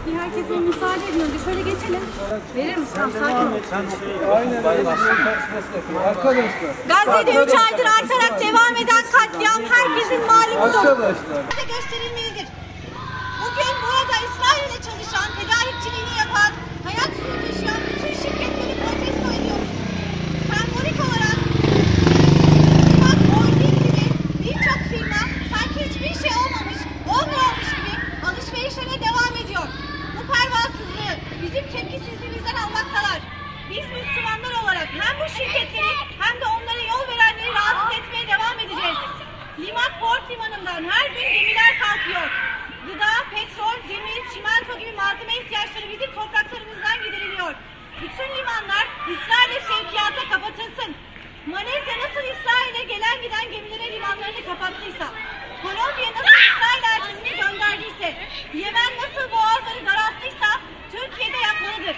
Bir herkese müsaade edin önce. Şöyle geçelim. Verir misin? Tamam, sakin ol. Aynen öyle. Arkadaşlar. Gazze'de 3 aydır artarak devam eden katliam herkesin malumundur. Arkadaşlar. Gösterilmelidir. Bugün burada İsrail'le çalışan, tedarikçiliğini yapan, hayat suyu taşıyan bütün şirketleri protesto ediyoruz. Sembolik olarak Limak Holding gibi birçok firma sanki hiçbir şey olmuyormuş gibi alışverişlerine devam ediyor. Bu pervasızlığı bizim tepkisizliğimizden almaktalar. Biz Müslümanlar olarak hem bu şirketleri hem de onlara yol verenleri rahatsız etmeye devam edeceğiz. Limak Port Limanı'ndan her gün gemiler kalkıyor. Gıda, petrol, demir, çimento gibi malzeme ihtiyaçları bizim topraklarımızdan gideriliyor. Bütün limanlar İsrail'e sevkiyata kapatılsın. Malezya nasıl İsrail'e gelen giden gemilere limanlarını kapattıysa, Kolombiya nasıl İsrail elçisini gönderdiyse, Yemen nasıl boğazları daralttıysa Türkiye'de yapmalıdır.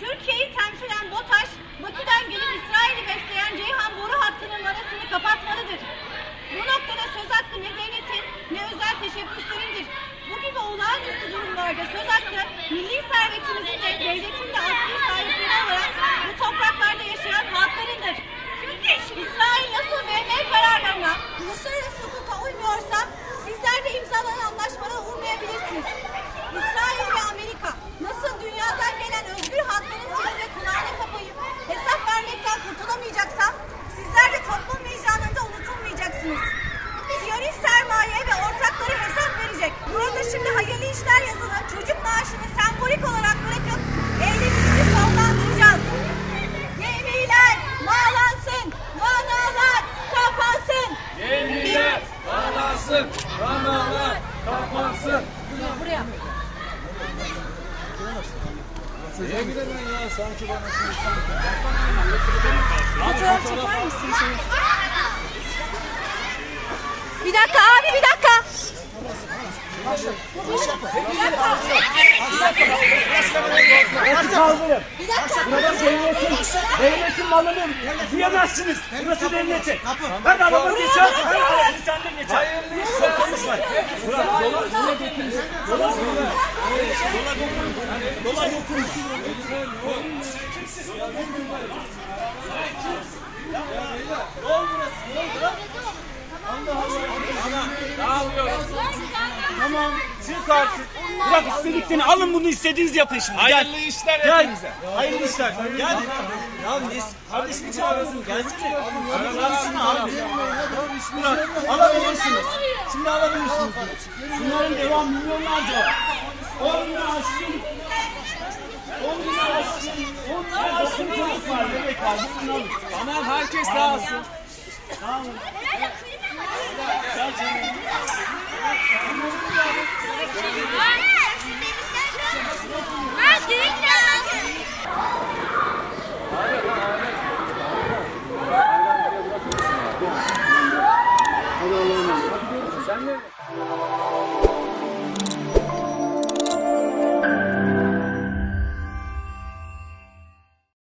Türkiye'yi temsilen BOTAŞ, Bakü'den gelip İsrail'i besleyen Ceyhan boru hattının arasını kapatmalıdır. Bu noktada söz hakkı ne devletin ne özel teşebbüslerindir. Bu gibi olağanüstü durumlarda söz hakkı milli servetimizin de devletin de asli sahipleri olarak bu topraklarda yaşayan halklarındır. İsrail nasıl BM kararlarına, uluslararası hukuka uymuyorsa sizler de imzalanan anlaşmalara uymayabilirsiniz. İsrail ve Amerika nasıl dünyadan gelen özgür halkların sesine kulağını kapayıp hesap vermekten kurtulamayacaksa sizler de toplum vicdanında unutulmayacaksınız. Siyonist sermaye ve ortakları hesap verecek. Burada şimdi hayırlı işler yazılı çocuk maaşını sembolik olarak bırakıp eylemimizi sonlandıracağız. Gemiler bağlansın, vanalar kapansın. Gemiler bağlansın, vanalar kapansın. Buraya. Neye gidemem ya sanki bana Fotoğraf çeker misin? Bir dakika abi, bir dakika. Bir dakika. Devletin malını diyemezsiniz. Burası devletin. Ben alamam geçer. Sen de geçer. hayırlı işler. Konuşma. Dola götürün. Tamam. Çık artık. Bırak istediklerini alın bunu istediğiniz yapın şimdi. Hayırlı işler hepinize. Hayırlı işler. Gel. Ya biz kardeşini çağırıyorsun. Gelsene. Gelsene abi. Bırak. Alabilirsiniz. Şimdi alabilirsiniz. Bunların devam milyonlarca var. 10 bin aşkın. 10 bin aşkın. 10 bin aşkın çocuk var. Bebek var. Bunu alın. Tamam herkes dağılsın. Tamam. Gel canım. Sen ne?